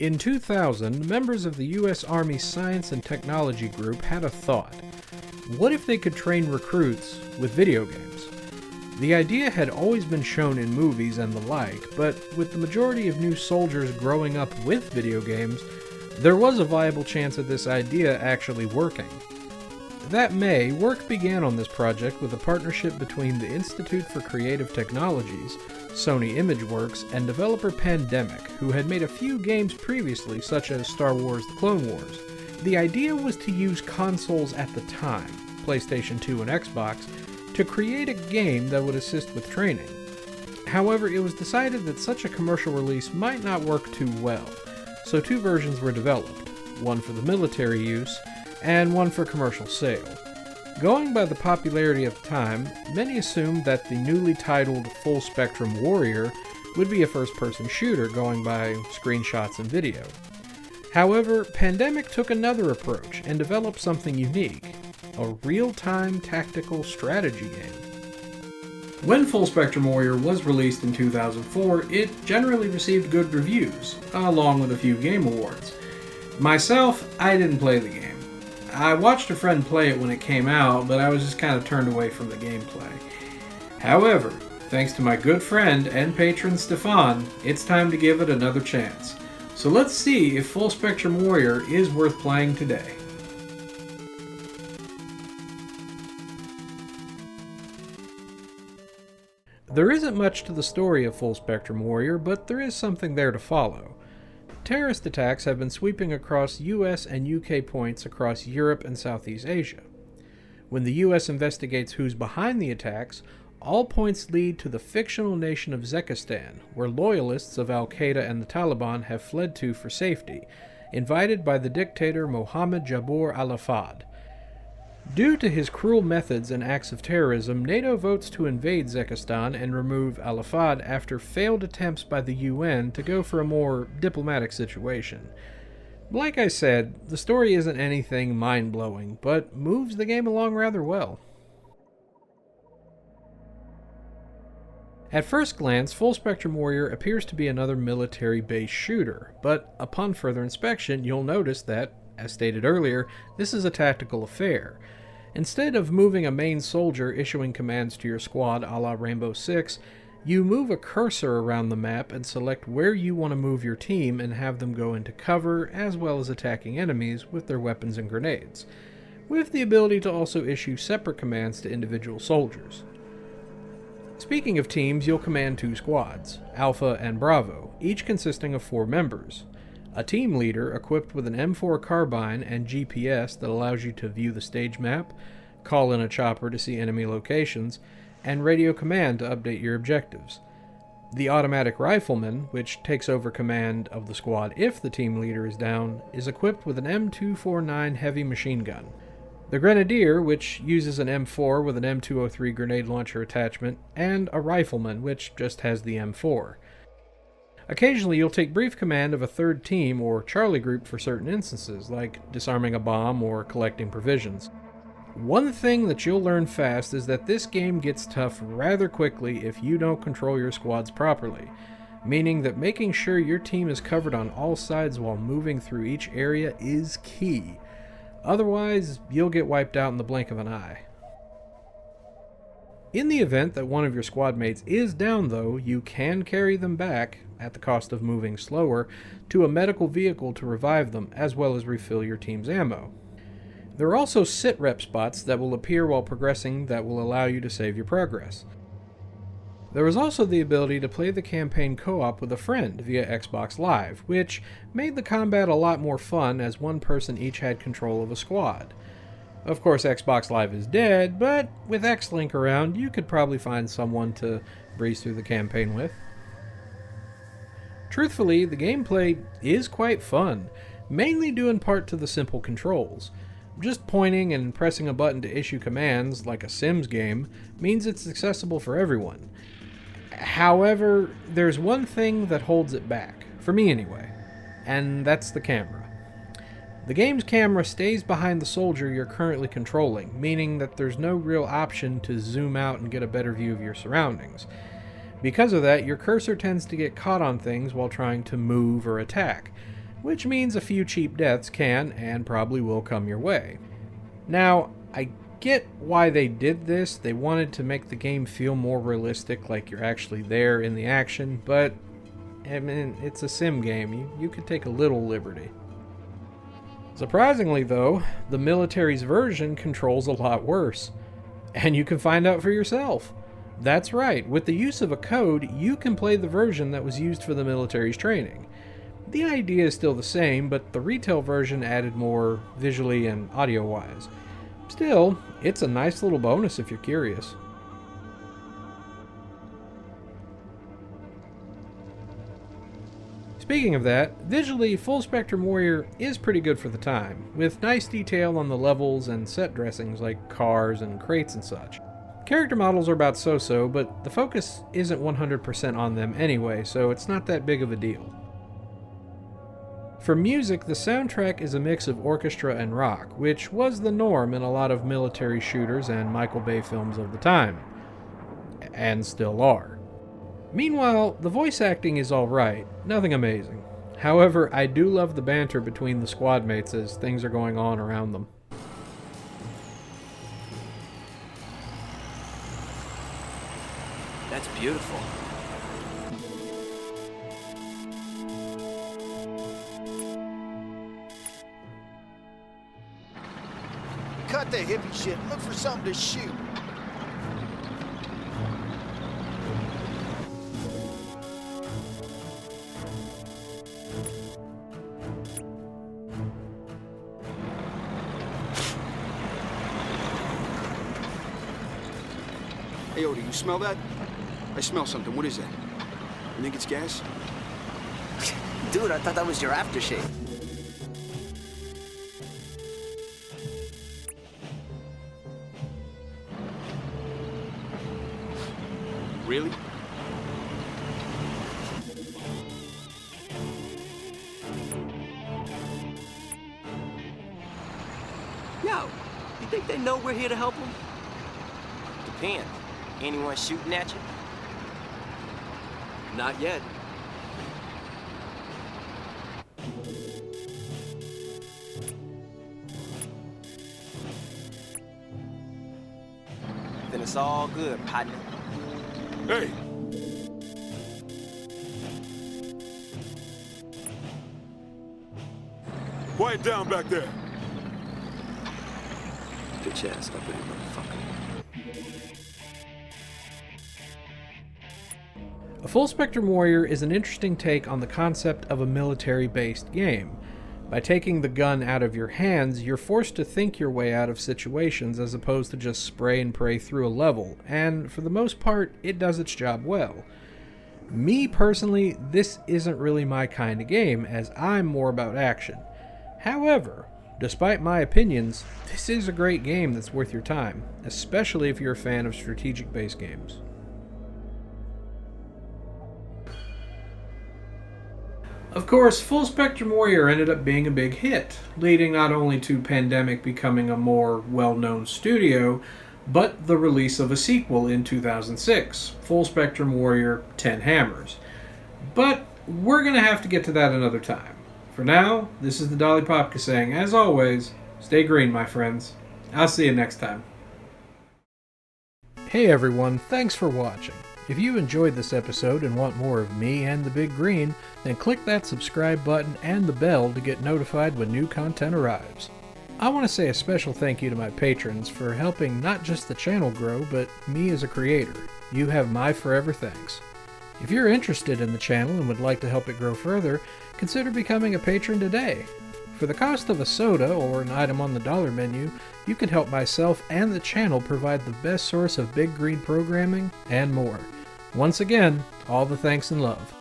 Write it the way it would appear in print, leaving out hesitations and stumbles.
In 2000, members of the U.S. Army Science and Technology Group had a thought. What if they could train recruits with video games? The idea had always been shown in movies and the like, but with the majority of new soldiers growing up with video games, there was a viable chance of this idea actually working. That May, work began on this project with a partnership between the Institute for Creative Technologies, Sony ImageWorks, and developer Pandemic, who had made a few games previously, such as Star Wars: The Clone Wars. The idea was to use consoles at the time, PlayStation 2 and Xbox, to create a game that would assist with training. However, it was decided that such a commercial release might not work too well, so two versions were developed, one for the military use, and one for commercial sale. Going by the popularity of the time, many assumed that the newly titled Full Spectrum Warrior would be a first-person shooter going by screenshots and video. However, Pandemic took another approach and developed something unique, a real-time tactical strategy game. When Full Spectrum Warrior was released in 2004, it generally received good reviews, along with a few game awards. Myself, I didn't play the game. I watched a friend play it when it came out, but I was just kind of turned away from the gameplay. However, thanks to my good friend and patron Stefan, it's time to give it another chance. So let's see if Full Spectrum Warrior is worth playing today. There isn't much to the story of Full Spectrum Warrior, but there is something there to follow. Terrorist attacks have been sweeping across US and UK points across Europe and Southeast Asia. When the US investigates who's behind the attacks, all points lead to the fictional nation of Zekistan, where loyalists of Al-Qaeda and the Taliban have fled to for safety, invited by the dictator Mohammed Jabor al-Assad. Due to his cruel methods and acts of terrorism, NATO votes to invade Zekistan and remove al-Assad after failed attempts by the UN to go for a more diplomatic situation. Like I said, the story isn't anything mind-blowing, but moves the game along rather well. At first glance, Full Spectrum Warrior appears to be another military-based shooter, but upon further inspection, you'll notice that, as stated earlier, this is a tactical affair. Instead of moving a main soldier issuing commands to your squad a la Rainbow Six, you move a cursor around the map and select where you want to move your team and have them go into cover, as well as attacking enemies with their weapons and grenades, with the ability to also issue separate commands to individual soldiers. Speaking of teams, you'll command two squads, Alpha and Bravo, each consisting of 4 members. A team leader equipped with an M4 carbine and GPS that allows you to view the stage map, call in a chopper to see enemy locations, and radio command to update your objectives. The automatic rifleman, which takes over command of the squad if the team leader is down, is equipped with an M249 heavy machine gun. The grenadier, which uses an M4 with an M203 grenade launcher attachment, and a rifleman, which just has the M4. Occasionally, you'll take brief command of a third team or Charlie group for certain instances, like disarming a bomb or collecting provisions. One thing that you'll learn fast is that this game gets tough rather quickly if you don't control your squads properly, meaning that making sure your team is covered on all sides while moving through each area is key. Otherwise, you'll get wiped out in the blink of an eye. In the event that one of your squad mates is down, though, you can carry them back, at the cost of moving slower, to a medical vehicle to revive them, as well as refill your team's ammo. There are also sit-rep spots that will appear while progressing that will allow you to save your progress. There is also the ability to play the campaign co-op with a friend via Xbox Live, which made the combat a lot more fun as one person each had control of a squad. Of course, Xbox Live is dead, but with X-Link around, you could probably find someone to breeze through the campaign with. Truthfully, the gameplay is quite fun, mainly due in part to the simple controls. Just pointing and pressing a button to issue commands, like a Sims game, means it's accessible for everyone. However, there's one thing that holds it back, for me anyway, and that's the camera. The game's camera stays behind the soldier you're currently controlling, meaning that there's no real option to zoom out and get a better view of your surroundings. Because of that, your cursor tends to get caught on things while trying to move or attack, which means a few cheap deaths can and probably will come your way. Now, I get why they did this. They wanted to make the game feel more realistic, like you're actually there in the action, but I mean, it's a sim game. You could take a little liberty. Surprisingly though, the military's version controls a lot worse. And you can find out for yourself. That's right, with the use of a code, you can play the version that was used for the military's training. The idea is still the same, but the retail version added more visually and audio-wise. Still, it's a nice little bonus if you're curious. Speaking of that, visually, Full Spectrum Warrior is pretty good for the time, with nice detail on the levels and set dressings like cars and crates and such. Character models are about so-so, but the focus isn't 100% on them anyway, so it's not that big of a deal. For music, the soundtrack is a mix of orchestra and rock, which was the norm in a lot of military shooters and Michael Bay films of the time. And still are. Meanwhile, the voice acting is alright, nothing amazing. However, I do love the banter between the squad mates as things are going on around them. That's beautiful. Cut the hippie shit. Look for something to shoot. Hey, Odie, you smell that? I smell something. What is that? You think it's gas? Dude, I thought that was your aftershave. Really? Yo, you think they know we're here to help them? Depends. Anyone shooting at you? Not yet. Then it's all good, partner. Hey! Quiet down back there. Bitch ass up in motherfucker. A Full Spectrum Warrior is an interesting take on the concept of a military-based game. By taking the gun out of your hands, you're forced to think your way out of situations as opposed to just spray and pray through a level, and for the most part, it does its job well. Me personally, this isn't really my kind of game, as I'm more about action. However, despite my opinions, this is a great game that's worth your time, especially if you're a fan of strategic-based games. Of course, Full Spectrum Warrior ended up being a big hit, leading not only to Pandemic becoming a more well-known studio, but the release of a sequel in 2006, Full Spectrum Warrior 10 Hammers. But we're going to have to get to that another time. For now, this is the Dali Popka saying, as always, stay green, my friends. I'll see you next time. Hey everyone, thanks for watching. If you enjoyed this episode and want more of me and the Big Green, then click that subscribe button and the bell to get notified when new content arrives. I want to say a special thank you to my patrons for helping not just the channel grow, but me as a creator. You have my forever thanks. If you're interested in the channel and would like to help it grow further, consider becoming a patron today. For the cost of a soda or an item on the dollar menu, you can help myself and the channel provide the best source of Big Green programming and more. Once again, all the thanks and love.